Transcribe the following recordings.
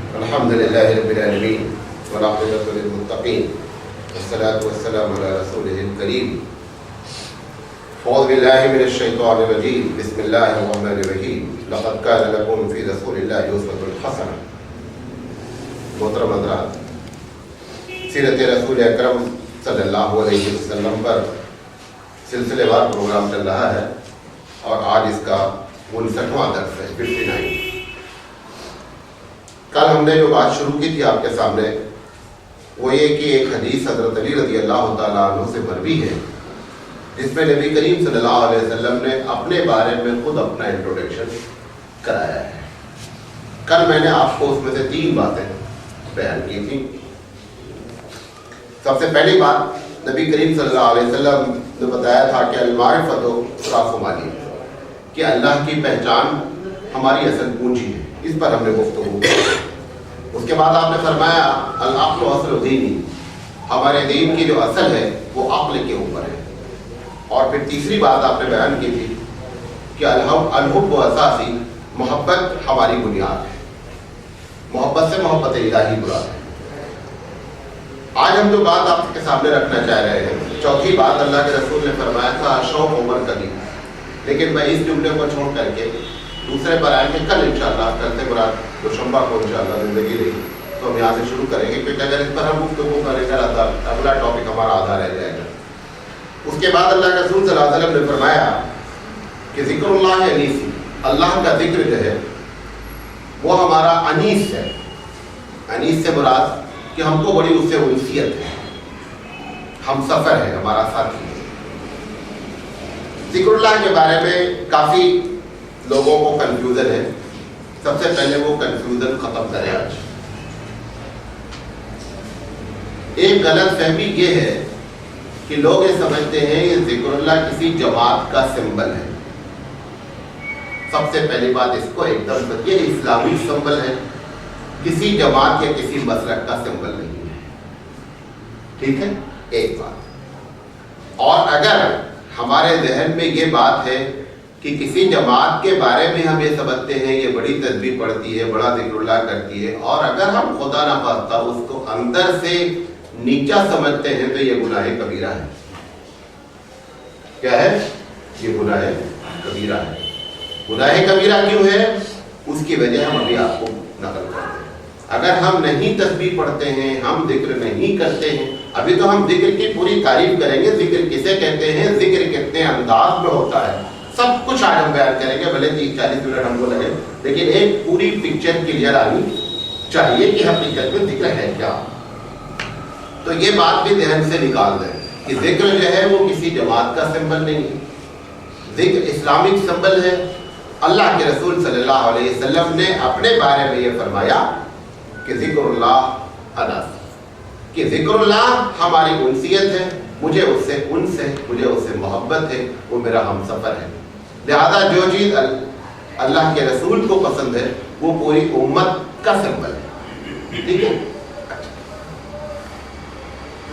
الحمد لله رب العالمين والعاقبة للمتقين والصلاة والسلام على رسوله الكريم. أعوذ بالله من الشيطان الرجيم. بسم الله الرحمن الرحيم. لقد كان لكم في رسول الله أسوة حسنة. محترم حضرات، سیرت رسول اکرم صلی اللہ علیہ وسلم پر سلسلے وار پروگرام چل رہا ہے اور آج اس کا 59واں درس ہے، 59. کل ہم نے جو بات شروع کی تھی آپ کے سامنے وہ یہ کہ ایک حدیث حضرت علی رضی اللہ تعالیٰ عنہ سے مروی ہے جس میں نبی کریم صلی اللہ علیہ وسلم نے اپنے بارے میں خود اپنا انٹروڈکشن کرایا ہے. کل میں نے آپ کو اس میں سے 3 باتیں بیان کی تھی. سب سے پہلی بات نبی کریم صلی اللہ علیہ وسلم نے بتایا تھا کہ المعرفۃ صراف مالی، کہ اللہ کی پہچان ہماری اصل پونجی ہے. اس پر ہم نے گفتگو کی. اس کے بعد آپ نے فرمایا العقل اصل دینی، ہمارے دین کی جو اصل ہے وہ عقل کے اوپر ہے. اور پھر تیسری بات آپ نے بیان کی تھی کہ الحب و اساسی، محبت ہماری بنیاد ہے. محبت سے محبت الہی مراد ہے. آج ہم جو بات آپ کے سامنے رکھنا چاہ رہے ہیں، چوتھی بات اللہ کے رسول نے فرمایا تھا شوق عمر قدیم. لیکن میں اس جملے کو چھوڑ کر کے دوسرے پر آئیں گے کل انشاءاللہ. کل سے مراد دوشنبہ کو انشاءاللہ زندگی رہی تو ہم یہاں سے شروع کریں گے، کیونکہ اگر اس پر ہم گفتگو کریں گے اگلا ٹاپک ہمارا آدھا رہ جائے گا. اس کے بعد اللہ کے رسول صلی اللہ علیہ وسلم نے فرمایا کہ ذکر اللہ انیسی، اللہ کا ذکر جو ہے وہ ہمارا انیس ہے. انیس سے مراد کہ ہم کو بڑی اس سے انسیت ہے، ہم سفر ہے، ہمارا ساتھی ہے. ذکر اللہ کے بارے میں کافی لوگوں کو کنفیوژن ہے. سب سے پہلے وہ کنفیوژن ختم کریں. آج ایک غلط فہمی یہ ہے کہ لوگ یہ سمجھتے ہیں یہ ذکر اللہ کسی جماعت کا سمبل ہے. سب سے پہلی بات اس کو ایک دم یہ اسلامی سمبل ہے، کسی جماعت یا کسی مسلک کا سمبل نہیں ہے. ٹھیک ہے، ایک بات. اور اگر ہمارے ذہن میں یہ بات ہے کہ کسی جماعت کے بارے میں ہم یہ سمجھتے ہیں یہ بڑی تسبیح پڑھتی ہے، بڑا ذکر اللہ کرتی ہے، اور اگر ہم خدا نہ خواستہ اس کو اندر سے نیچا سمجھتے ہیں تو یہ گناہ کبیرہ ہے. کیا ہے؟ یہ گناہ کبیرہ ہے. گناہ کبیرہ کیوں ہے؟ اس کی وجہ ہم ابھی آپ کو نقل کرتے ہیں. اگر ہم نہیں تسبیح پڑھتے ہیں، ہم ذکر نہیں کرتے ہیں، ابھی تو ہم ذکر کی پوری تعریف کریں گے. ذکر کسے کہتے ہیں، ذکر کتنے انداز میں ہوتا ہے، سب کچھ آج ہم بیان کریں گے. بھلے 30-40 منٹ ہم کو لگے، لیکن ایک پوری پکچر کلیئر آنی چاہیے کہ حقیقت میں ذکر ہے کیا. تو یہ بات بھی ذہن سے نکال دیں کہ ذکر جو ہے وہ کسی جماعت کا سمبل نہیں ہے. ذکر اسلامک سمبل ہے. اللہ کے رسول صلی اللہ علیہ وسلم نے اپنے بارے میں یہ فرمایا کہ ذکر اللہ انس، کہ ذکر اللہ ہماری انسیت ہے، مجھے اس سے انس ہے، مجھے اس سے محبت ہے، وہ میرا ہم سفر ہے. لہذا جو چیز اللہ کے رسول کو پسند ہے وہ پوری امت کا سمبل ہے. ٹھیک ہے.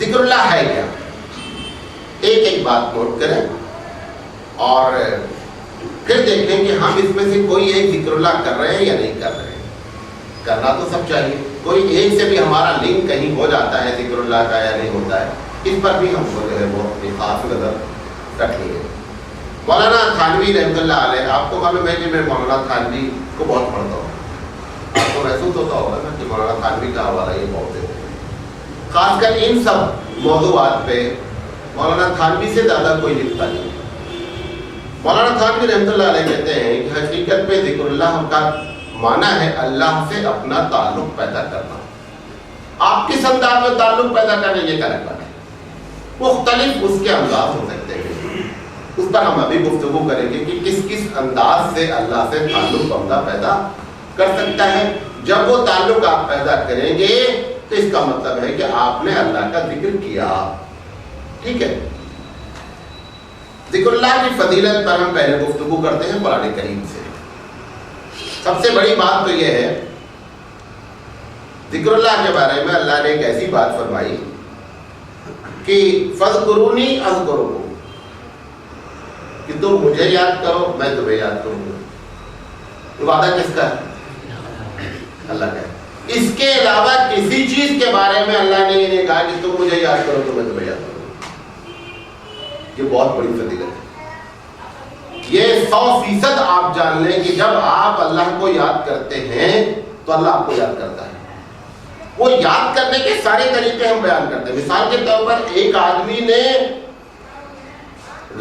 ذکر اللہ ہے کیا؟ ایک ایک بات نوٹ کریں اور پھر دیکھیں کہ ہم اس میں سے کوئی ایک ذکر اللہ کر رہے ہیں یا نہیں کر رہے ہیں. کرنا تو سب چاہیے. کوئی ایک سے بھی ہمارا لنک کہیں ہو جاتا ہے ذکر اللہ کا یا نہیں ہوتا ہے، اس پر بھی ہم کو جو ہے وہ اپنی خاص نظر رکھنی ہے. مولانا تھانوی رحمۃ اللہ علیہ، آپ کو معلوم ہے کہ میں مولانا تھانوی کو بہت پڑھتا ہوں. آپ کو محسوس ہوتا ہوگا نا کہ مولانا تھانوی کا حوالہ یہ بہت دیتے ہیں. خاص کر ان سب موضوعات پہ مولانا تھانوی سے زیادہ کوئی لکھتا نہیں. مولانا تھانوی رحمۃ اللہ علیہ کہتے ہیں کہ حقیقت میں ذکر اللہ کا معنی ہے اللہ سے اپنا تعلق پیدا کرنا. آپ کس انداز میں تعلق پیدا کرنے یہ کریں گا، مختلف اس کے انداز ہو سکتے ہیں. اس پر ہم ابھی گفتگو کریں گے کہ کس کس انداز سے اللہ سے تعلق بندہ پیدا کر سکتا ہے. جب وہ تعلق آپ پیدا کریں گے تو اس کا مطلب ہے کہ آپ نے اللہ کا ذکر کیا. ٹھیک ہے. ذکر اللہ کی فضیلت پر ہم پہلے گفتگو کرتے ہیں قرآن کریم سے. سب سے بڑی بات تو یہ ہے ذکر اللہ کے بارے میں اللہ نے ایک ایسی بات فرمائی کہ فَاذْكُرُونِي أَذْكُرُكُمْ، کہ تم مجھے یاد کرو میں تمہیں یاد کروں گا. وعدہ کس کا ہے؟ اللہ کا ہے. اس کے علاوہ کسی چیز کے بارے میں اللہ نے یہ نہیں کہا کہ تم مجھے یاد کرو تو میں تمہیں یاد کروں. یہ بہت بڑی فضیلت ہے. یہ 100% آپ جان لیں کہ جب آپ اللہ کو یاد کرتے ہیں تو اللہ آپ کو یاد کرتا ہے. وہ یاد کرنے کے سارے طریقے ہم بیان کرتے ہیں. مثال کے طور پر ایک آدمی نے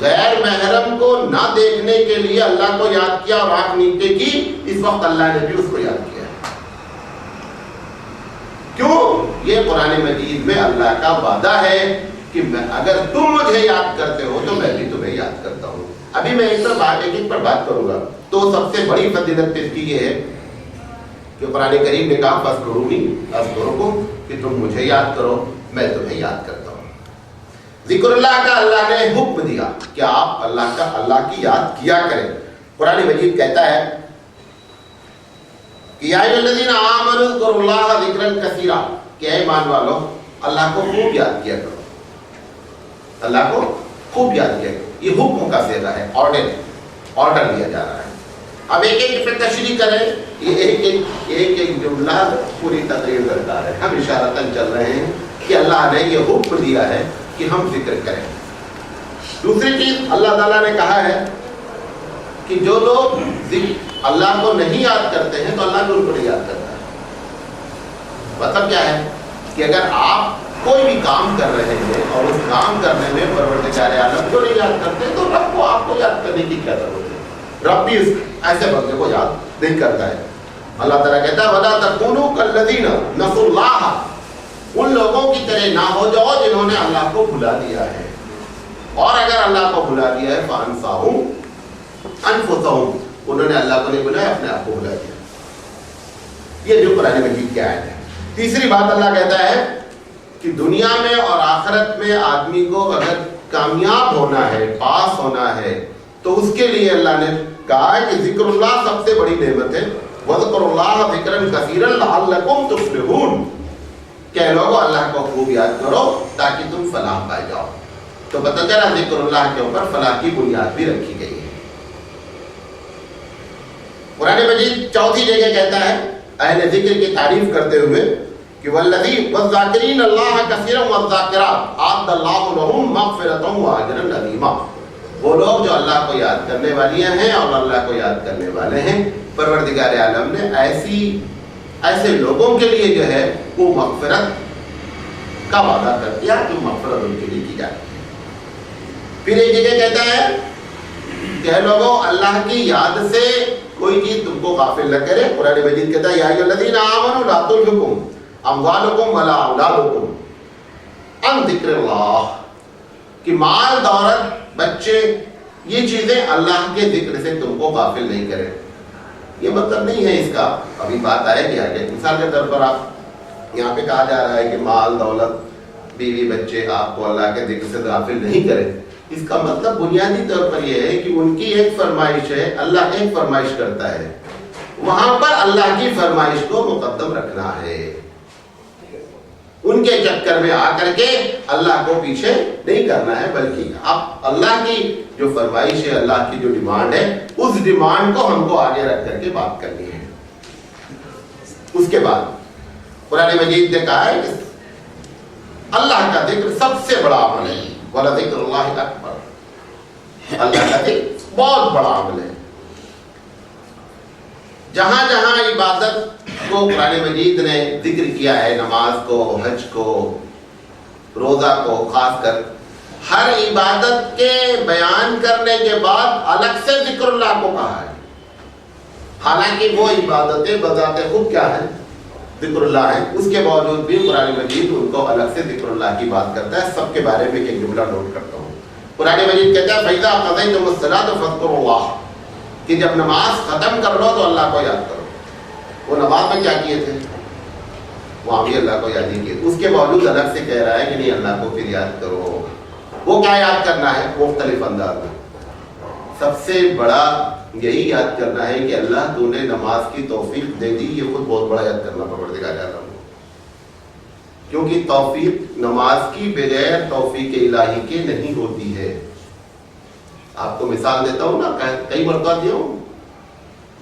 غیر محرم کو نہ دیکھنے کے لیے اللہ کو یاد کیا اور آنکھ نیچے کی, اس وقت اللہ نے بھی اس کو یاد کیا. کیوں؟ یہ قرآن مجید میں اللہ کا وعدہ ہے کہ اگر تم مجھے یاد کرتے ہو تو میں بھی تمہیں یاد کرتا ہوں. ابھی میں ایک پر بات کروں گا. تو سب سے بڑی فضیلت اس کی یہ ہے کہ قرآن کریم نے کہا فاذکرونی کہ تم مجھے یاد کرو میں تمہیں یاد کرتا ہوں. ذکر اللہ کا اللہ نے حکم دیا کہ آپ اللہ کی یاد کیا کریں. قرآن مجید کہتا ہے کہ یا ایھا الذین آمنوا اذکروا اللہ ذکرا کثیرا, کہ اے ایمان والو اللہ کو خوب یاد کیا کرو, اللہ کو خوب یاد کیا کرو. یہ حکم کا صیغہ ہے, آرڈر دیا جا رہا ہے. اب ایک ایک پہ تشریح کریں. یہ ایک جملہ پوری تقریر کرتا ہے. ہم اشارتاً چل رہے ہیں کہ اللہ نے یہ حکم دیا ہے کہ ہم ذکر کریں. دوسری چیز اللہ تعالیٰ نے کہا ہے کہ جو لوگ اللہ کو نہیں یاد کرتے ہیں تو اللہ بھی ان کو نہیں یاد کرتا ہے. مطلب کیا ہے کہ اگر آپ کوئی بھی کام کر رہے ہیں اور اس کام کرنے میں پروردگار عالم کو نہیں یاد کرتے تو رب کو آپ کو یاد کرنے کی کیا ضرورت ہے. رب بھی ایسے بندے کو یاد نہیں کرتا ہے. اللہ تعالیٰ کہتا ہے وَلَا تَكُونُوا كَالَّذِينَ نَسُوا اللَّهَ, ان لوگوں کی طرح نہ ہو جاؤ جنہوں نے اللہ کو بھلا دیا ہے. اور اگر اللہ کو بھلا دیا ہے فَأَنسَاهُمْ أَنفُسَهُمْ, انہوں نے اللہ کو نہیں بھلایا اپنے آپ کو بھلا دیا. یہ جو قرآن مجید کی آیت ہے. تیسری بات اللہ کہتا ہے کہ دنیا میں اور آخرت میں آدمی کو اگر کامیاب ہونا ہے, پاس ہونا ہے, تو اس کے لیے اللہ نے کہا کہ ذکر اللہ سب سے بڑی نعمت ہے. وَذْكُرُوا اللَّهَ ذِكْرًا كَثِيرًا لَعَلَّكُمْ تُفْلِحُونَ, کہ لوگوں اللہ کو خوب یاد کرو تاکہ تم فلاح پائے جاؤ. تو پتہ چلا ذکر اللہ کے اوپر فلاح کی بنیاد بھی رکھی گئی ہے. قرآن مجید چوتھی جگہ کہتا ہے اہل ذکر کی تعریف کرتے ہوئے کہ وَالذَّاكِرِينَ اللَّهَ كَثِيرًا وَالذَّاكِرَاتِ أَعَدَّ اللَّهُ لَهُم مَغْفِرَةً وَأَجْرًا عَظِيمًا. وہ لوگ جو اللہ کو یاد کرنے والیاں ہیں اور اللہ کو یاد کرنے والے ہیں, پروردگار عالم نے ایسے لوگوں کے لیے جو ہے وہ مغفرت کا وعدہ کر دیا کہ مغفرت ان کے لیے کی جاتی ہے. پھر ایک جگہ کہتا ہے کہ لوگوں اللہ کی یاد سے کوئی چیز تم کو غافل نہ کرے. قرآن مجید کہتا ہے یا ایھا الذین آمنوا لا تلھکم اموالکم ولا اولادکم عن ذکر اللہ, کہ مال دولت بچے یہ چیزیں اللہ کے ذکر سے تم کو غافل نہیں کرے. یہ مطلب نہیں ہے اس کا, ابھی بات آئے گی آگے. مثال کے طور پر آپ یہاں پہ کہا جا رہا ہے کہ مال دولت بیوی بچے آپ کو اللہ کے ذکر سے غافل نہیں کرے. اس کا مطلب بنیادی طور پر یہ ہے کہ ان کی ایک فرمائش ہے, اللہ ایک فرمائش کرتا ہے, وہاں پر اللہ کی فرمائش کو مقدم رکھنا ہے. ان کے چکر میں آ کر کے اللہ کو پیچھے نہیں کرنا ہے, بلکہ اب اللہ کی جو فرمائش ہے, اللہ کی جو ڈیمانڈ ہے, اس ڈیمانڈ کو ہم کو آگے رکھ کر کے بات کرنی ہے. اس کے بعد قرآن مجید نے کہا ہے کہ اللہ کا ذکر سب سے بڑا عمل ہے. وَلَذِكْرُ اللَّهِ أَكْبَرُ, اللہ کا ذکر بہت بڑا عمل ہے. جہاں جہاں عبادت کو قرآن مجید نے ذکر کیا ہے, نماز کو, حج کو, روزہ کو, خاص کر ہر عبادت کے بیان کرنے کے بعد الگ سے ذکر اللہ کو کہا ہے. حالانکہ وہ عبادتیں بذات خود کیا ہیں, ذکر اللہ ہے, اس کے باوجود بھی قرآن مجید ان کو الگ سے ذکر اللہ کی بات کرتا ہے. سب کے بارے میں ایک جملہ نوٹ کرتا ہوں. قرآن مجید کہتا ہے فَإِذَا قَضَيْتُمُ الصَّلَاةَ فَاذْكُرُوا اللَّهَ, کہ جب نماز ختم کر لو تو اللہ کو یاد کرو. وہ نماز میں کیا کیے تھے, وہاں بھی اللہ کو یاد ہی کیے. اس کے باوجود الگ سے کہہ رہا ہے کہ نہیں اللہ کو پھر یاد کرو. وہ کیا یاد کرنا ہے, مختلف انداز میں. سب سے بڑا یہی یاد کرنا ہے کہ اللہ تو نے نماز کی توفیق دے دی. یہ خود بہت بڑا یاد کرنا پروردگار عالم, کیونکہ توفیق نماز کی بغیر توفیق الہی کے نہیں ہوتی ہے. آپ کو مثال دیتا ہوں نا, کئی مرتبہ دیا ہوں.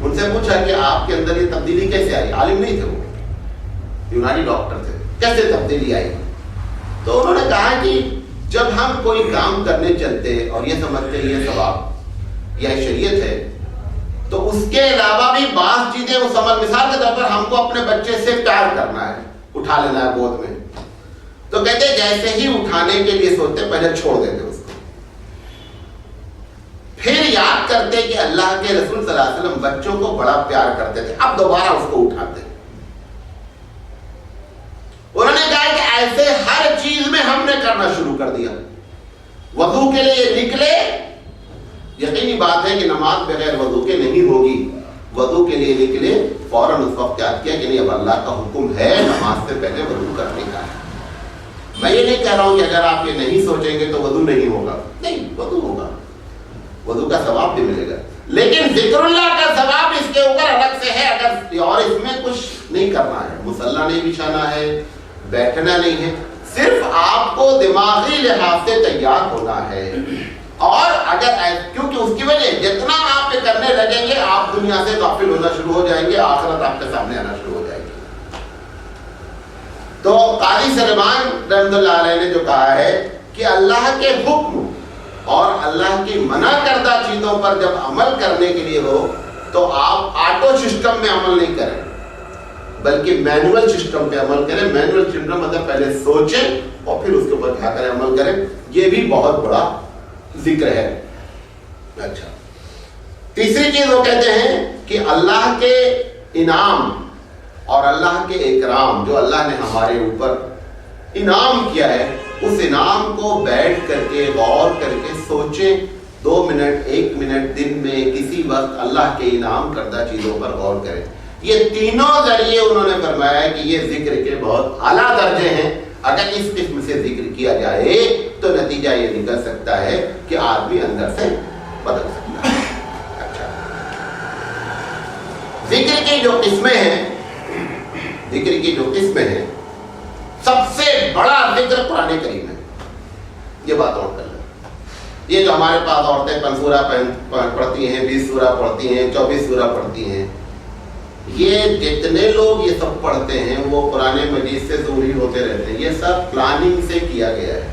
ان سے پوچھا کہ آپ کے اندر یہ تبدیلی کیسے آئی؟ عالم نہیں تھے وہ، یونانی ڈاکٹر تھے، کیسے تبدیلی آئی؟ تو انہوں نے کہا کہ جب ہم کوئی کام کرنے چلتے اور یہ سمجھتے یہ ثواب یا شریعت ہے، تو اس کے علاوہ بھی بعض چیزیں اس عمل، مثال کے طور پر ہم کو اپنے بچے سے پیار کرنا ہے، اٹھا لینا ہے گود میں، تو کہتے جیسے ہی اٹھانے کے لیے سوچتے پہلے چھوڑ دیتے اس کو، پھر یاد کرتے کہ اللہ کے رسول صلی اللہ علیہ وسلم بچوں کو بڑا پیار کرتے تھے، اب دوبارہ اس کو اٹھاتے۔ انہوں نے کہا کہ ایسے ہر چیز میں ہم نے کرنا شروع کر دیا۔ وضو کے لیے نکلے، یقینی بات ہے کہ نماز بغیر وضو کے نہیں ہوگی، وضو کے لیے نکلے فوراً اس وقت یاد کیا کہ نہیں اب اللہ کا حکم ہے نماز سے پہلے وضو کرنے کا ہے۔ میں یہ نہیں کہہ رہا ہوں کہ اگر آپ یہ نہیں سوچیں گے تو وضو نہیں ہوگا، نہیں، وضو ہوگا، وضو کا ثواب بھی ملے گا، لیکن ذکر اللہ کا ثواب اس کے اوپر الگ سے ہے۔ اگر اور اس میں کچھ نہیں کرنا ہے، مصلی نہیں بچھانا ہے، بیٹھنا نہیں ہے، صرف آپ کو دماغی لحاظ سے تیار ہونا ہے۔ اور اگر کیونکہ اس کی وجہ جتنا آپ کرنے لگیں گے آپ دنیا سے غافل ہونا شروع ہو جائیں گے، آخرت آپ کے سامنے آنا شروع ہو جائے گی۔ تو قاضی سلیمان رحمۃ اللہ علیہ نے جو کہا ہے کہ اللہ کے حکم اور اللہ کی منع کردہ چیزوں پر جب عمل کرنے کے لیے ہو تو آپ آٹو سسٹم میں عمل نہیں کریں بلکہ مینول سسٹم پہ عمل کریں۔ مینول سسٹم مطلب پہلے سوچیں اور پھر اس کے اوپر کیا کریں، عمل کریں۔ یہ بھی بہت بڑا ذکر ہے۔ اچھا، تیسری چیز وہ کہتے ہیں کہ اللہ کے انعام اور اللہ کے اکرام جو اللہ نے ہمارے اوپر انعام کیا ہے، اس انعام کو بیٹھ کر کے غور کر کے سوچیں، 2 منٹ 1 منٹ دن میں کسی وقت اللہ کے انعام کردہ چیزوں پر غور کریں۔ یہ تینوں ذریعے انہوں نے فرمایا کہ یہ ذکر کے بہت اعلیٰ درجے ہیں۔ اگر اس قسم سے ذکر کیا جائے تو نتیجہ یہ نکل سکتا ہے کہ آدمی اندر سے بدل سکتا ہے۔ اچھا، ذکر کی جو قسمیں ہیں، ذکر کی جو قسمیں ہیں، سب سے بڑا ذکر قرآن کریم ہے۔ یہ بات اور کر لیں، یہ جو ہمارے پاس عورتیں 5 سورہ پڑھتی ہیں، 20 سورہ پڑھتی ہیں، 24 سورہ پڑھتی ہیں، یہ جتنے لوگ یہ سب پڑھتے ہیں وہ قرآن مجید سے دوری ہوتے رہتے ہیں۔ یہ سب پلاننگ سے کیا گیا ہے،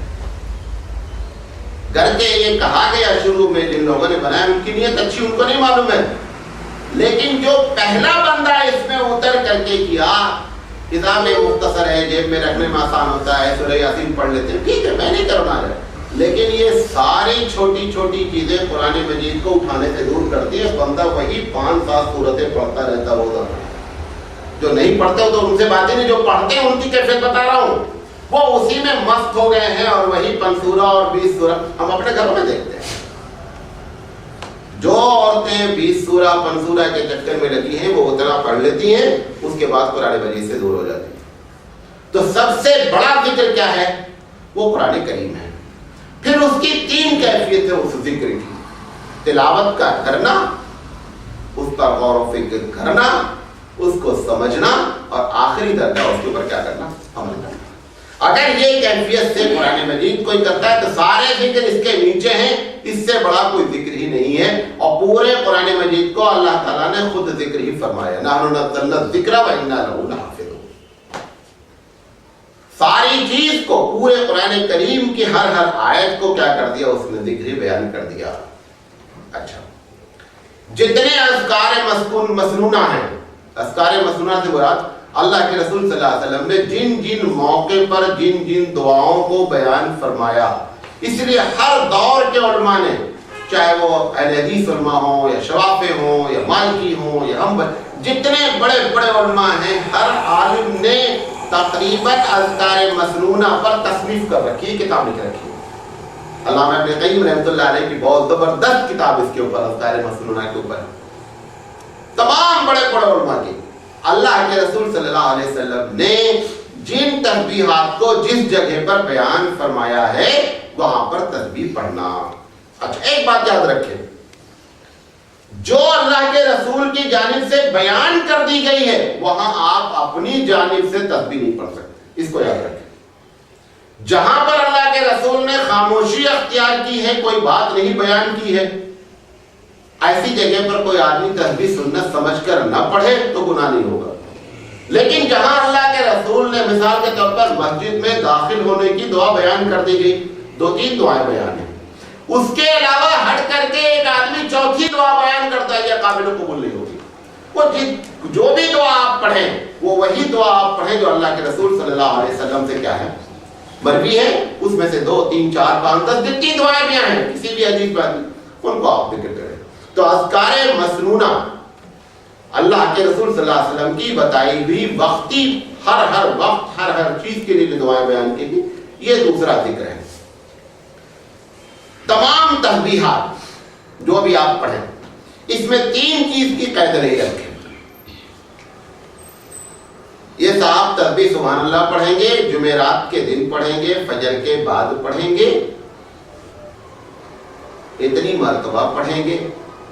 گھر کے یہ کہا گیا شروع میں جن لوگوں نے بنایا ان کی نیت اچھی ان کو نہیں معلوم ہے، لیکن جو پہلا بندہ اس میں اتر کر کے کیا، کتاب میں مختصر ہے، جیب میں رکھنے میں آسان ہوتا ہے، سورہ یاسین پڑھ لیتے ہیں، ٹھیک ہے میں نہیں کرنا ہے، لیکن یہ ساری چھوٹی چھوٹی چیزیں قرآن مجید کو اٹھانے سے دور کرتی ہے۔ بندہ وہی 5-7 سورتیں پڑھتا رہتا ہوگا، جو نہیں پڑھتے ہو تو ان سے بات ہی نہیں، جو پڑھتے ہیں ان کی کیفیت بتا رہا ہوں، وہ اسی میں مست ہو گئے ہیں اور وہی 5 سورہ اور 20 سورہ ہم اپنے گھروں میں دیکھتے ہیں۔ جو عورتیں 20 سورہ 5 سورہ کے چکر میں لگی ہیں وہ اتنا پڑھ لیتی ہیں، اس کے بعد قرآن مجید سے دور ہو جاتی ہیں۔ تو سب سے بڑا ذکر کیا ہے؟ وہ قرآن کریم ہے۔ پھر اس کی 3 کیفیت ہے اس ذکر کی: تلاوت کا کرنا، اس پر غور و فکر کرنا، اس کو سمجھنا، اور آخری درجہ اس کے اوپر کیا کرنا؟ عمل کرنا۔ اگر یہ کیفیت سے قرآن مجید کوئی کرتا ہے تو سارے ذکر اس کے نیچے ہیں، اس سے بڑا کوئی ذکر ہی نہیں ہے۔ اور پورے قرآن مجید کو اللہ تعالیٰ نے خود ذکر ہی فرمایا، نحن نزلنا الذکر وإنا لہ لحافظون۔ ساری چیز کو، پورے قرآن کریم کی ہر آیت کو کیا کر دیا؟ اس نے ذکر ہی بیان کر دیا۔ اچھا، جتنے اذکار مسنونہ ہیں، اذکار مسنونہ سے مراد اللہ کے رسول صلی اللہ علیہ وسلم نے جن جن موقع پر جن جن دعاؤں کو بیان فرمایا، اس لیے ہر دور کے علماء نے، چاہے وہ اہل حدیث علماء ہوں یا شوافی ہوں یا مالکی ہوں یا ہم، جتنے بڑے بڑے علماء ہیں، ہر عالم نے تقریباً اذکار مسنونہ پر تصنیف کر رکھی ہے، کتاب لکھ رکھی ہے۔ علامہ ابن قیم رحمۃ اللہ علیہ کی بہت زبردست کتاب اس کے اوپر، اذکار مسنونہ کے اوپر، تمام بڑے بڑے علماء کی۔ اللہ کے رسول صلی اللہ علیہ وسلم نے جن تسبیحات کو جس جگہ پر بیان فرمایا ہے وہاں پر تسبیح پڑھنا۔ اچھا، ایک بات یاد رکھیں، جو اللہ کے رسول کی جانب سے بیان کر دی گئی ہے وہاں آپ اپنی جانب سے تسبیح نہیں پڑھ سکتے، اس کو یاد رکھیں۔ جہاں پر اللہ کے رسول نے خاموشی اختیار کی ہے، کوئی بات نہیں بیان کی ہے، ایسی جگہ پر کوئی آدمی تسبیح سنت سمجھ کر نہ پڑھے تو گناہ نہیں ہوگا، لیکن جہاں اللہ کے رسول نے مثال کے طور پر مسجد میں داخل ہونے کی دعا بیان کر دی گئی، 2-3 دعائیں بیان ہیں، اس کے علاوہ ہٹ کر کے ایک آدمی چوتھی دعا بیان کرتا ہے، یہ قابل قبول نہیں ہوگی۔ وہ جو بھی دعا آپ پڑھیں وہ وہی دعا آپ پڑھیں جو اللہ کے رسول صلی اللہ علیہ وسلم سے کیا ہے مروی ہے، اس میں سے 2 3 4 5 10 جتنی دعائیں بھی ہیں کسی بھی حدیث بات ان کو آپ ذکر کریں۔ تو اذکار مسنونہ اللہ کے رسول صلی اللہ علیہ وسلم کی بتائی ہوئی وقتی ہر وقت ہر چیز کے لیے جو دعائیں بیان کی گئی، یہ دوسرا ذکر ہے۔ تمام تسبیحات جو بھی آپ پڑھیں اس میں 3 چیز کی قید نہیں رکھیں۔ یہ صاحب تسبیح سبحان اللہ پڑھیں گے، جمعرات کے دن پڑھیں گے، فجر کے بعد پڑھیں گے، اتنی مرتبہ پڑھیں گے،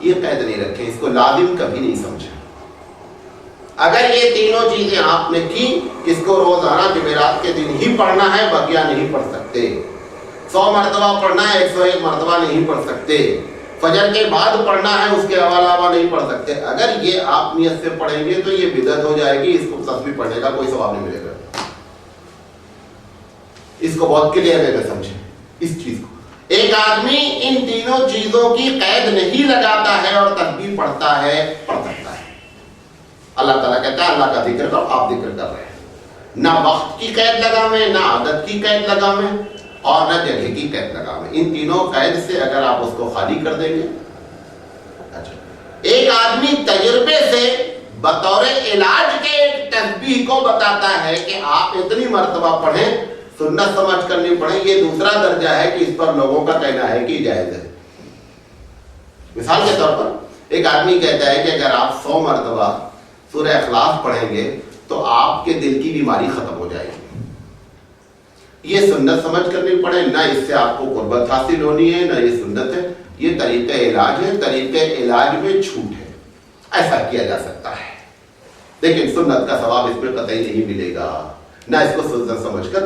یہ قید نہیں رکھیں، اس کو لازم کبھی نہیں سمجھیں۔ اگر یہ تینوں چیزیں آپ نے کی، اس کو روزانہ جمعرات کے دن ہی پڑھنا ہے، بقیہ نہیں پڑھ سکتے، 100 مرتبہ پڑھنا ہے 101 مرتبہ نہیں پڑھ سکتے، فجر کے بعد پڑھنا ہے اس کے علاوہ نہیں پڑھ سکتے، اگر یہ آپ نیت سے پڑھیں گے تو یہ بدعت ہو جائے گی، اس کو تسبیح پڑھنے کا کوئی ثواب نہیں ملے گا۔ اس کو بہت کلیئر ہے سمجھیں اس چیز کو۔ ایک آدمی ان تینوں چیزوں کی قید نہیں لگاتا ہے اور تسبیح پڑھتا ہے، پڑھ سکتا ہے۔ اللہ تعالیٰ کہتا ہے اللہ کا ذکر کرو، آپ ذکر کر رہے ہیں، نہ وقت کی قید لگاویں، نہ عادت کی قید لگاویں اور نہ جگہ کی قید لگاویں۔ ان تینوں قید سے اگر آپ اس کو خالی کر دیں گے۔ اچھا، ایک آدمی تجربے سے بطور علاج کے ایک تسبیح کو بتاتا ہے کہ آپ اتنی مرتبہ پڑھیں، سنت سمجھ کر نہیں پڑھیں، یہ دوسرا درجہ ہے کہ اس پر لوگوں کا کہنا ہے کہ جائز ہے۔ مثال کے طور پر ایک آدمی کہتا ہے کہ اگر آپ 100 مرتبہ سورہ اخلاص پڑھیں گے تو آپ کے دل کی بیماری ختم ہو جائے گی۔ یہ سنت سمجھ کر نہیں پڑھیں، نہ اس سے آپ کو قربت حاصل ہونی ہے، نہ یہ سنت ہے، یہ طریقہ علاج ہے، طریقہ علاج میں چھوٹ ہے، ایسا کیا جا سکتا ہے، لیکن سنت کا ثواب اس میں قطعی نہیں ملے گا، نہ اس کو سنت سمجھ کر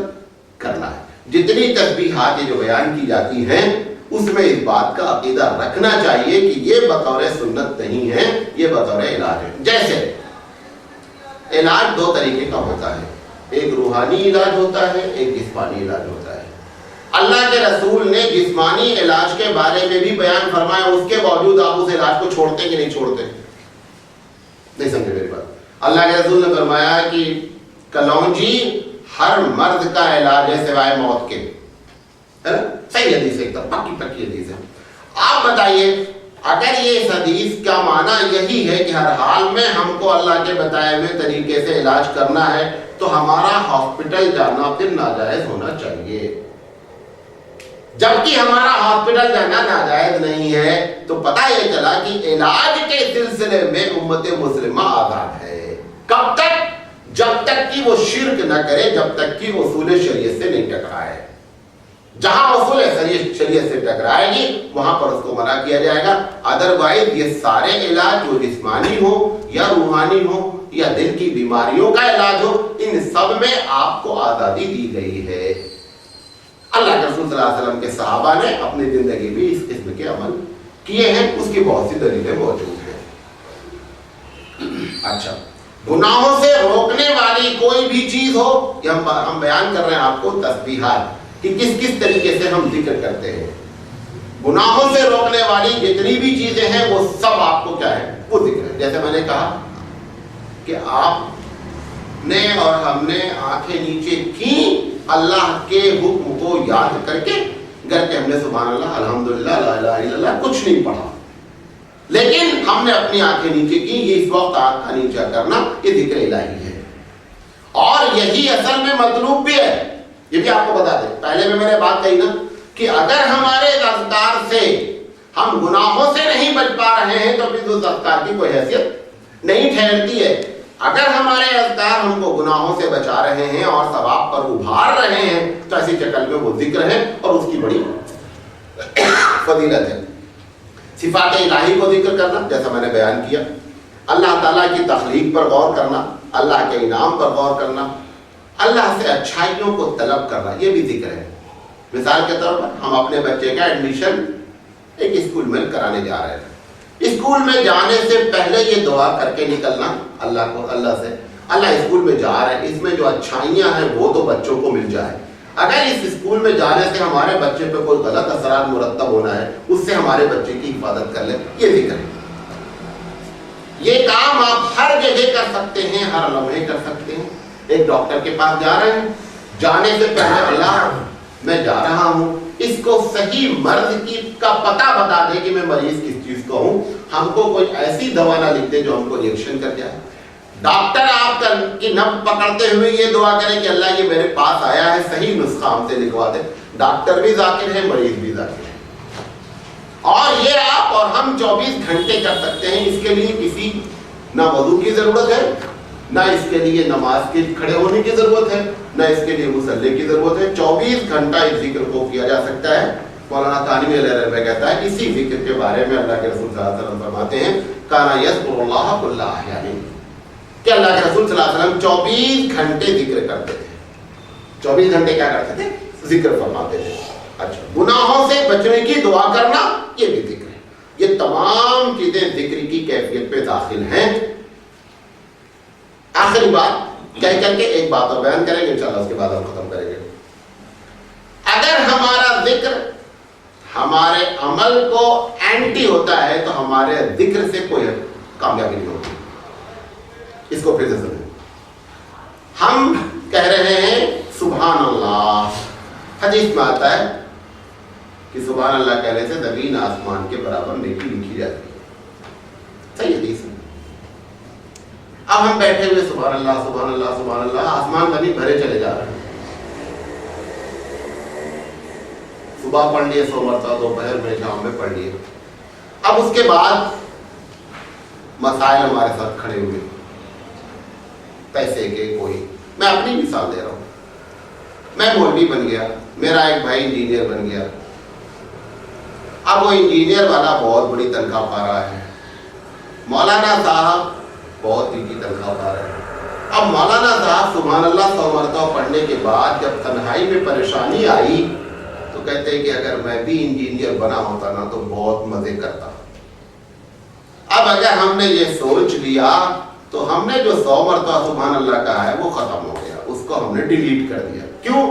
کرنا ہے۔ جتنی تسبیحات جو بیان کی جاتی ہیں اس میں اس بات کا عقیدہ رکھنا چاہیے کہ یہ بطور سنت نہیں ہے، یہ بطور علاج ہے۔ جیسے علاج 2 طریقے کا ہوتا ہے، ایک روحانی علاج ہوتا ہے، ایک جسمانی علاج ہوتا ہے۔ اللہ کے رسول نے جسمانی علاج کے بارے میں بھی بیان فرمایا، اس کے باوجود آپ اس علاج کو چھوڑتے کہ نہیں چھوڑتے؟ نہیں سمجھے میری بات؟ اللہ کے رسول نے فرمایا کہ کلونجی ہر مرض کا علاج ہے سوائے موت کے، ہے نا؟ صحیح حدیث ہے، ایک دم پکی حدیث ہے۔ آپ بتائیے اگر یہ اس حدیث کا معنی یہی ہے کہ ہر حال میں ہم کو اللہ کے بتائے ہوئے طریقے سے علاج کرنا ہے تو ہمارا ہاسپٹل جانا پھر ناجائز ہونا چاہیے، جبکہ ہمارا ہاسپٹل جانا ناجائز نہیں ہے تو پتہ یہ چلا کہ علاج کے سلسلے میں امت مسلمہ آزاد ہے۔ کب تک؟ جب تک کہ وہ شرک نہ کرے، جب تک کہ اصول شریعت سے نہیں ٹکرائے۔ جہاں اصول شریعت سے ٹکرائے گی وہاں پر اس کو منع کیا جائے گا، ادروائز یہ سارے علاج جو جسمانی ہو یا روحانی ہو یا دل کی بیماریوں کا علاج ہو، ان سب میں آپ کو آزادی دی گئی ہے۔ اللہ کے رسول صلی اللہ علیہ وسلم کے صحابہ نے اپنی زندگی بھی اس قسم کے عمل کیے ہیں، اس کی بہت سی دلیلیں موجود ہیں۔ اچھا، گناہوں سے روکنے والی کوئی بھی چیز ہو، یہ ہم بیان کر رہے ہیں آپ کو تسبیحات کہ کس کس طریقے سے ہم ذکر کرتے ہیں۔ گناہوں سے روکنے والی جتنی بھی چیزیں ہیں وہ سب آپ کو کیا ہے؟ وہ ذکر ہے۔ جیسے میں نے کہا کہ آپ نے اور ہم نے آنکھیں نیچے کی اللہ کے حکم کو یاد کر کے، گھر کے ہم نے سبحان اللہ الحمدللہ لا الہ الا اللہ کچھ نہیں پڑھا، لیکن ہم نے اپنی آنکھیں نیچے کی، یہ اس وقت آنکھ کا نیچا کرنا یہ ذکر الہی ہے، اور یہی اصل میں مطلوب بھی ہے۔ یہ بھی آپ کو بتا دیں، پہلے میں نے بات کہی نا کہ اگر ہمارے اذکار سے ہم گناہوں سے نہیں بچ پا رہے ہیں تو پھر اس اذکار کی کوئی حیثیت نہیں ٹھہرتی ہے۔ اگر ہمارے اذکار ہم کو گناہوں سے بچا رہے ہیں اور ثواب پر ابھار رہے ہیں تو ایسی شکل میں وہ ذکر ہے اور اس کی بڑی فضیلت ہے۔ صفات الہی کو ذکر کرنا جیسا میں نے بیان کیا، اللہ تعالیٰ کی تخلیق پر غور کرنا، اللہ کے انعام پر غور کرنا، اللہ سے اچھائیوں کو طلب کرنا، یہ بھی ذکر ہے۔ مثال کے طور پر ہم اپنے بچے کا ایڈمیشن ایک اسکول میں کرانے جا رہے ہیں، اسکول میں جانے سے پہلے یہ دعا کر کے نکلنا اللہ سے، اللہ اسکول میں جا رہے ہیں، اس میں جو اچھائیاں ہیں وہ تو بچوں کو مل جائے، اگر اس اسکول میں جانے سے ہمارے بچے پہ کوئی غلط اثرات مرتب ہونا ہے اس سے ہمارے بچے کی حفاظت کر لیں، یہ ذکر ہے۔ یہ کام آپ ہر جگہ کر سکتے ہیں، ہر لمحے کر سکتے ہیں۔ ایک ڈاکٹر کے پاس جا رہے ہیں، جانے سے پہلے اللہ میں جا رہا ہوں، اس کو صحیح مرض کا پتہ بتا دے کہ میں مریض کس چیز کو ہوں، ہم کو کوئی ایسی دوا نہ لکھ دے جو ہم کو ریئیکشن کر جائے۔ ڈاکٹر آپ کی نب پکڑتے ہوئے یہ دعا کریں کہ اللہ یہ میرے پاس آیا ہے، صحیح نسخہ ہم سے لکھوا دے۔ ڈاکٹر بھی ذاکر ہے، مریض بھی ذاکر ہے۔ اور یہ آپ اور ہم 24 گھنٹے کر سکتے ہیں، اس کے لیے کسی نہ وضو کی ضرورت ہے، نہ اس کے لیے نماز کے کھڑے ہونے کی ضرورت ہے، نہ اس کے لیے مصلی کی ضرورت ہے۔ 24 گھنٹہ اس ذکر کو کیا جا سکتا ہے۔ مولانا تانوی علیہ رحمہ کہتا ہے اسی ذکر کے بارے میں اللہ کے رسول صلی اللہ علیہ وسلم فرماتے ہیں کانا یذکر اللہ کل احیان، کہ اللہ کے رسول صلی اللہ علیہ وسلم 24 گھنٹے ذکر کرتے تھے۔ 24 گھنٹے کیا کرتے تھے؟ ذکر فرماتے تھے۔ اچھا، گناہوں سے بچنے کی دعا کرنا یہ بھی ذکر ہے۔ یہ تمام چیزیں ذکر کی کیفیت پہ داخل ہیں۔ آخری بات کہہ کر کے ایک بات اور بیان کریں گے انشاءاللہ، اس کے بعد ہم ختم کریں گے۔ اگر ہمارا ذکر ہمارے عمل کو اینٹی ہوتا ہے تو ہمارے ذکر سے کوئی کامیابی نہیں ہوتی۔ اس کو پھر سے سنیں، ہم کہہ رہے ہیں سبحان اللہ، حدیث میں آتا ہے کہ سبحان اللہ کہنے سے زمین آسمان کے برابر نیکی لکھی جاتی ہے، صحیح حدیث ہے۔ اب ہم بیٹھے ہوئے سبحان اللہ سبحان اللہ سبحان اللہ، آسمان زمین بھرے چلے جا رہے ہیں، صبح پڑھ لیے 100 مرتبہ، دوپہر میں شام میں پڑھ لیے۔ اب اس کے بعد مسائل ہمارے ساتھ کھڑے ہوئے، پیسے کے کوئی، میں اپنی مثال دے رہا ہوں، میں مولوی بن گیا، میرا ایک بھائی انجینئر بن گیا۔ اب وہ انجینئر والا بہت بڑی تنخواہ پا رہا ہے، مولانا صاحب بہت ہی کی تنخواہ پا رہے ہیں۔ اب مولانا صاحب سبحان اللہ 100 مرتبہ پڑھنے کے بعد جب تنہائی میں پریشانی آئی تو کہتے ہیں کہ اگر میں بھی انجینئر بنا ہوتا نا تو بہت مزے کرتا۔ اب اگر ہم نے یہ سوچ لیا تو ہم نے جو 100 مرتبہ سبحان اللہ کہا ہے وہ ختم ہو گیا، اس کو ہم نے ڈیلیٹ کر دیا۔ کیوں؟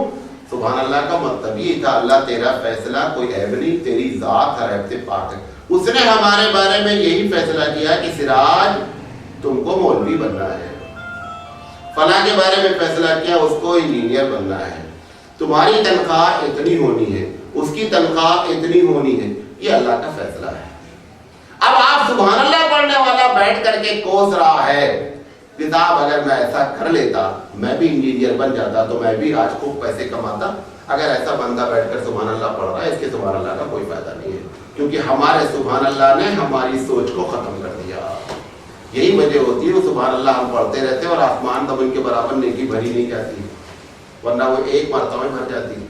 سبحان اللہ کا مطلب یہ تھا اللہ تیرا فیصلہ کوئی عیب نہیں، تیری ذات ہر عیب سے پاک ہے۔ اس نے ہمارے بارے میں یہی فیصلہ کیا کہ سراج تم کو مولوی بننا ہے، فلاں کے بارے میں فیصلہ کیا اس کو انجینئر بننا ہے، تمہاری تنخواہ اتنی ہونی ہے، اس کی تنخواہ اتنی ہونی ہے، یہ اللہ کا فیصلہ ہے۔ اب آپ سبحان اللہ پڑھنے والا بیٹھ کر کے کوس رہا ہے کہ صاحب اگر میں ایسا کر لیتا، میں بھی انجینئر بن جاتا تو میں بھی آج خوب پیسے کماتا۔ اگر ایسا بندہ بیٹھ کر سبحان اللہ پڑھ رہا ہے، اس کے سبحان اللہ کا کوئی فائدہ نہیں ہے، کیونکہ ہمارے سبحان اللہ نے ہماری سوچ کو ختم کر دیا۔ یہی وجہ ہوتی ہے وہ سبحان اللہ ہم پڑھتے رہتے ہیں اور آسمان زمین کے برابر نیکی بھری نہیں جاتی، ورنہ وہ ایک مرتبہ میں بھر جاتی ہے۔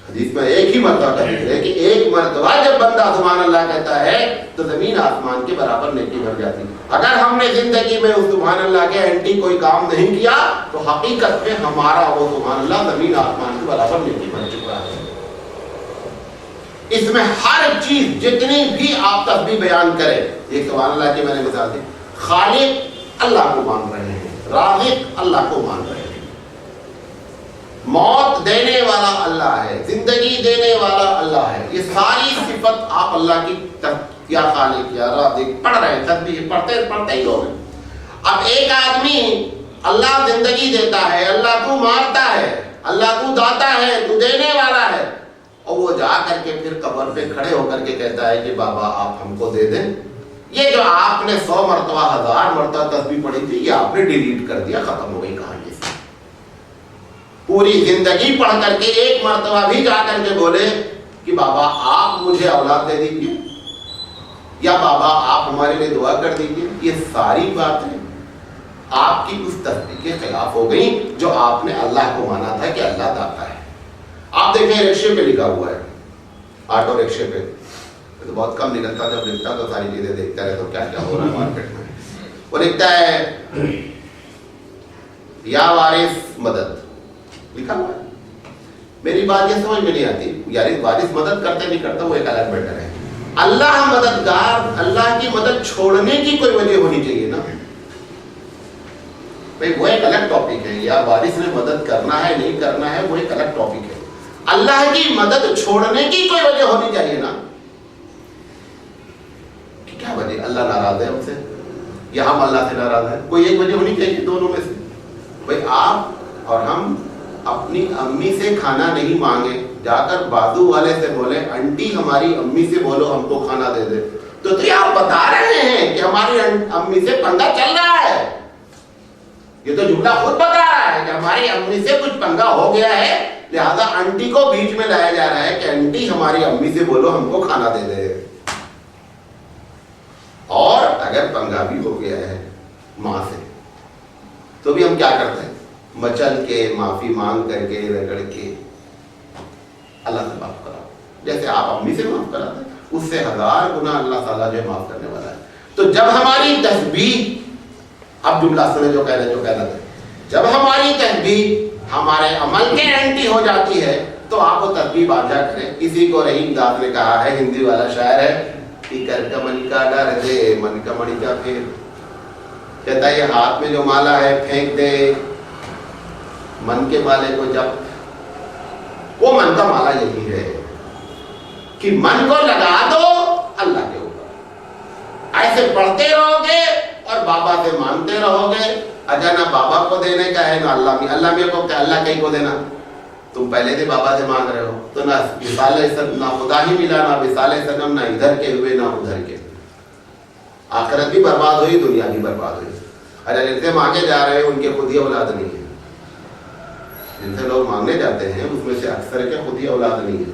حدیث میں ایک ہی مرتبہ کا ذکر ہے کہ ایک مرتبہ جب بندہ سبحان اللہ کہتا ہے تو زمین آسمان کے برابر نیکی بھر جاتی ہے۔ اگر ہم نے زندگی میں اس سبحان اللہ کے اینٹی کوئی کام نہیں کیا تو حقیقت میں ہمارا وہ سبحان اللہ زمین آسمان کے برابر نیکی بھر چکا ہے۔ اس میں ہر چیز جتنی بھی آپ تسبیح بیان کریں، ایک سبحان اللہ کی میں نے مثال دی، خالق اللہ کو مان رہے ہیں، رازق اللہ کو مان رہے ہیں، موت دینے والا اللہ ہے، زندگی دینے والا اللہ ہے، یہ ساری صفت آپ اللہ کی یا خالق یا رازق پڑھ رہے ہیں، تسبیح پڑھتے ہی لوگ ہیں۔ اب ایک آدمی اللہ زندگی دیتا ہے، اللہ تو مارتا ہے، اللہ تو داتا ہے، تو دینے والا ہے، اور وہ جا کر کے پھر قبر پہ کھڑے ہو کر کے کہتا ہے کہ بابا آپ ہم کو دے دیں، یہ جو آپ نے 100 مرتبہ 1000 مرتبہ تسبیح پڑھی تھی یہ آپ نے ڈیلیٹ کر دیا، ختم ہو گئی کہانی سے۔ پوری زندگی پڑھ کر کے ایک مرتبہ بھی جا کر کے بولے کہ بابا آپ مجھے اولاد دے دیجیے، یا بابا آپ ہمارے لیے دعا کر دیجیے، یہ ساری باتیں آپ کی اس تسبیح کے خلاف ہو گئی جو آپ نے اللہ کو مانا تھا کہ اللہ داتا ہے۔ آپ دیکھیں رکشے پہ لکھا ہوا ہے، آٹو رکشے پہ تو بہت کم نکلتا، جب لکھتا تو ساری چیزیں دیکھتا رہے تو کیا کیا ہو رہا ہے مارکیٹ میں۔ وہ لکھتا ہے یا وارث مدد، لکھا ہوا ہے۔ میری بات یہ سمجھ میں نہیں آتی، یار وارث مدد کرتے نہیں کرتا وہ ایک الگ میٹر ہے، اللہ مددگار، اللہ کی مدد چھوڑنے کی کوئی وجہ ہونی چاہیے نا بھائی، وہ ایک الگ ٹاپک ہے، یا وارث نے مدد کرنا ہے نہیں کرنا ہے وہ ایک الگ ٹاپک ہے. اللہ کی مدد چھوڑنے کی کوئی وجہ ہونی چاہیے نا. کیا وجہ؟ اللہ ناراض ہے ہم سے یا ہم اللہ سے ناراض ہیں؟ کوئی ایک وجہ ہونی چاہیے دونوں میں سے. بھائی آپ اور ہم اپنی امی سے کھانا نہیں مانگے، جا کر بازو والے سے بولے انٹی ہماری امی سے بولو ہم کو کھانا دے دے، تو یہ آپ بتا رہے ہیں کہ ہماری امی سے پنگا چل رہا ہے. یہ تو جملہ خود بتا رہا ہے کہ ہماری امی سے کچھ پنگا ہو گیا ہے، لہذا انٹی کو بیچ میں لایا جا رہا ہے کہ انٹی ہماری امی سے بولو ہم کو کھانا دے دے. اور اگر پنگا بھی ہو گیا ہے ماں سے تو بھی ہم کیا کرتے ہیں؟ مچل کے، معافی مانگ کر کے، رگڑ کے اللہ سے معاف کراؤ. جیسے آپ امی سے معاف کراتے ہیں اس سے 1000 گنا اللہ تعالیٰ جو ہے معاف کرنے والا ہے. تو جب ہماری تسبیح، اب جملہ سنے جو کہنا تھا، جب ہماری تسبیح ہمارے عمل کے اینٹی ہو جاتی ہے تو آپ وہ تسبیح باجا کریں. اسی کو رحیم داد نے کہا ہے، ہندی والا شاعر ہے کہ کر کمن کا ڈر دے من کا مڑی کا پھر، کہتا ہے یہ ہاتھ میں جو مالا ہے پھینک دے من کے مالے کو. جب وہ من کا مالا یہی ہے کہ من کو لگا دو اللہ کے اوپر، ایسے پڑھتے رہو گے اور بابا سے مانگتے رہو گے. اگر نہ بابا کو دینے کا ہے نہ اللہ میں کو کیا اللہ کہیں کو دینا. تم پہلے سے بابا سے مانگ رہے ہو تو نہ نہ خدا ہی ملا، نہ مثال سنم، نہ ادھر کے ہوئے نہ ادھر کے. آخرت بھی برباد ہوئی، دنیا بھی برباد ہوئی. اگر ان سے مانگے جا رہے ہیں ان کے خود ہی اولاد نہیں ہے. جن سے لوگ مانگنے جاتے ہیں اس میں سے اکثر کے خود ہی اولاد نہیں ہے.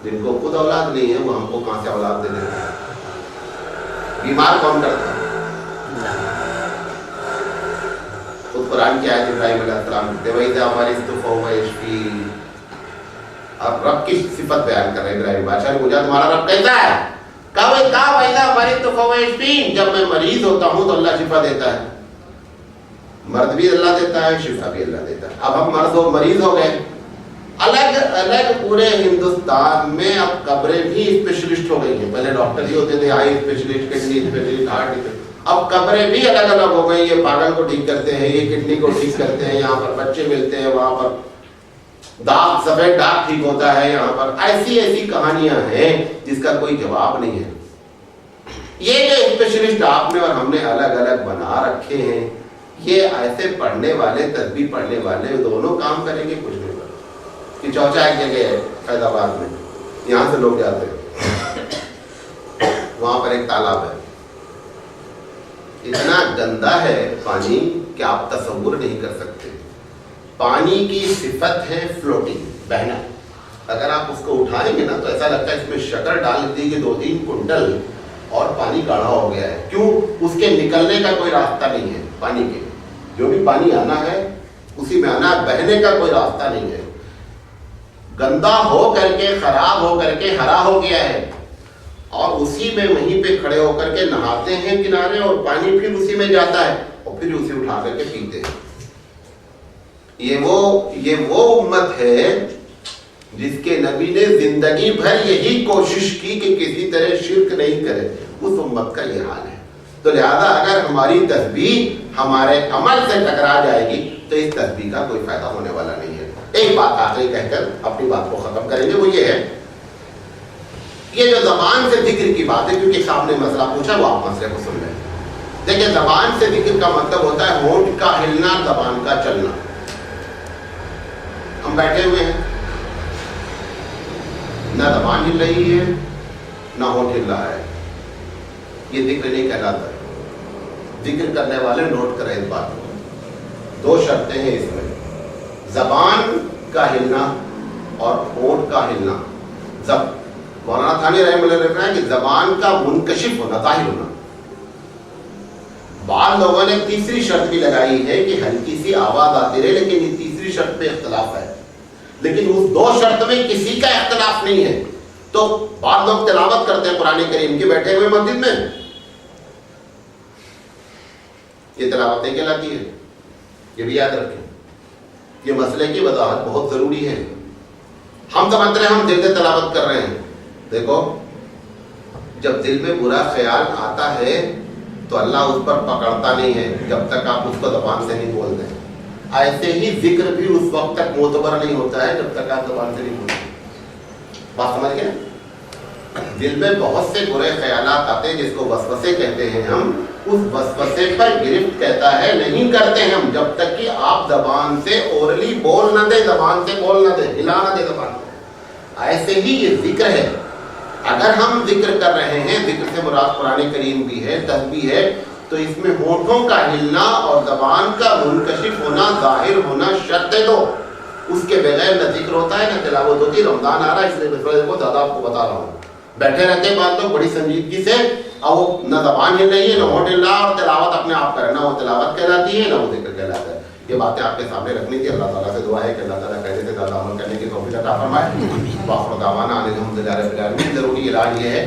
جن کو خود اولاد نہیں ہے وہ ہم کو کہاں سے اولاد دے دیتے ہیں؟ بیمار کون کرتا ہے؟ خود قرآن کی آیت ابراہیم علیہ السلام کہتے وہی تھے ہماری استفاء یشفی. اب رب کی صفت بیان کر رہے ہیں ابراہیم بادشاہ نے پوچھا تمہارا رب کیسا ہے؟ کہا وہی تھا ہماری استفاء یشفی، جب میں مریض ہوتا ہوں تو اللہ شفا دیتا ہے. مرد بھی اللہ دیتا ہے، شفا بھی اللہ دیتا ہے. اب ہم مرض ہو مریض ہو گئے، الگ الگ پورے ہندوستان میں اب قبریں بھی اسپیشلسٹ ہو گئی ہیں. پہلے ڈاکٹر ہی ہوتے تھے، eye specialist, kidney specialist, heart specialist. اب قبریں بھی الگ الگ ہو گئی. یہ پاگل کو ٹھیک کرتے ہیں، یہ کڈنی کو ٹھیک کرتے ہیں، یہاں پر بچے ملتے ہیں، وہاں پر داغ سفید داغ ٹھیک ہوتا ہے، یہاں پر ایسی ایسی کہانیاں ہیں جس کا کوئی جواب نہیں ہے. یہ جو اسپیشلسٹ آپ نے اور ہم نے الگ الگ بنا رکھے ہیں، یہ ایسے پڑھنے والے تسبیح پڑھنے والے دونوں کام کریں گے کچھ نہیں. کہ چوچا ایک جگہ ہے فیض آباد میں، یہاں سے لوگ جاتے ہیں، وہاں پر ایک تالاب ہے، اتنا گندا ہے پانی کہ آپ تصور نہیں کر سکتے. پانی کی صفت ہے فلوٹنگ، بہنا. اگر آپ اس کو اٹھائیں گے نا تو ایسا لگتا ہے اس میں شکر ڈال دی کہ 2-3 کنٹل اور پانی گاڑھا ہو گیا ہے. کیوں؟ اس کے نکلنے کا کوئی راستہ نہیں ہے. پانی کے جو بھی پانی آنا ہے اسی میں آنا ہے، بہنے کا کوئی راستہ نہیں ہے. گندا ہو کر کے، خراب ہو کر کے ہرا ہو گیا ہے، اور اسی میں وہیں پہ کھڑے ہو کر کے نہاتے ہیں کنارے، اور پانی پھر اسی میں جاتا ہے اور پھر اسے اٹھا کر کے پیتے ہیں. یہ وہ امت ہے جس کے نبی نے زندگی بھر یہی کوشش کی کہ کسی طرح شرک نہیں کرے. اس امت کا یہ حال ہے. تو لہذا اگر ہماری تسبیح ہمارے عمل سے ٹکرا جائے گی تو اس تسبیح کا کوئی فائدہ ہونے والا نہیں ہے. ایک بات آخری کہہ کر اپنی بات کو ختم کریں گے، وہ یہ ہے، یہ جو زبان سے ذکر کی بات ہے، کیونکہ صاحب نے مسئلہ پوچھا وہ آپ مسئلے کو سن لیں. دیکھیں، زبان سے ذکر کا مطلب ہوتا ہے ہونٹ کا ہلنا، زبان کا چلنا. ہم بیٹھے ہوئے ہیں، نہ زبان ہل رہی ہے نہ ہونٹ ہل رہا ہے، یہ ذکر نہیں کہلاتا ہے. ذکر کرنے والے نوٹ کریں اس بات کو. 2 شرطیں ہیں اس میں، زبان کا ہلنا اور ہونٹ کا ہلنا. مولانا تھانی رحمہ اللہ نے کہا کہ زبان کا منکشف ہونا، ظاہر ہونا. بعض لوگوں نے تیسری شرط بھی لگائی ہے کہ ہلکی سی آواز آتی رہے، لیکن یہ تیسری شرط پہ اختلاف ہے. لیکن اس 2 شرط میں کسی کا اختلاف نہیں ہے. تو بعض لوگ تلاوت کرتے ہیں قرآن کریم کی بیٹھے ہوئے مسجد میں، یہ تلاوت نہیں کہلاتی ہے. یہ بھی یاد رکھیں، یہ مسئلے کی وضاحت بہت ضروری ہے. ہم سمجھتے ہیں ہم دل سے تلاوت کر رہے ہیں. دیکھو جب دل میں برا خیال آتا ہے تو اللہ اس پر پکڑتا نہیں ہے جب تک آپ اس کو زبان سے نہیں بول دیں. ایسے ہی ذکر بھی اس وقت تک معتبر نہیں ہوتا ہے جب تک آپ زبان سے نہیں بولتے. بات سمجھ گئے؟ دل میں بہت سے برے خیالات آتے ہیں جس کو وسوسے کہتے ہیں ہم. اس وسوسے پر گرفت کہتا ہے نہیں کرتے ہم جب تک کہ آپ زبان سے اورلی بول نہ دیں, زبان سے بول نہ دیں, ہلا نہ دیں زبان کو. ایسے ہی یہ ذکر ہے. اگر ہم ذکر کر رہے ہیں, ذکر سے مراد قرآن کریم بھی ہے, تسبیح ہے, تو اس میں ہونٹوں کا ہلنا اور زبان کا منکشف ہونا, ظاہر ہونا شرط ہے. تو اس کے بغیر نہ ذکر ہوتا ہے نہ تلاوت ہوتی. رمضان آ رہا ہے اس لیے کو زیادہ آپ کو بتا رہا ہوں. بیٹھے رہتے ہیں بعض لوگ بڑی سنجیدگی سے, اور وہ نہ زبان ہل رہی ہے نہ ہونٹ ہل رہا, اور تلاوت اپنے آپ کرنا, نہ وہ تلاوت کہلاتی ہے نہ وہ ذکر کہلاتا ہے. یہ باتیں آپ کے سامنے رکھنی تھی. اللہ تعالیٰ سے دعا ہے کہ اللہ تعالیٰ کہتے سے زیادہ عمل کرنے کی توفیق عطا فرمائے. وآخر دعوانا ان الحمد للہ رب العالمین. ضروری علاج یہ ہے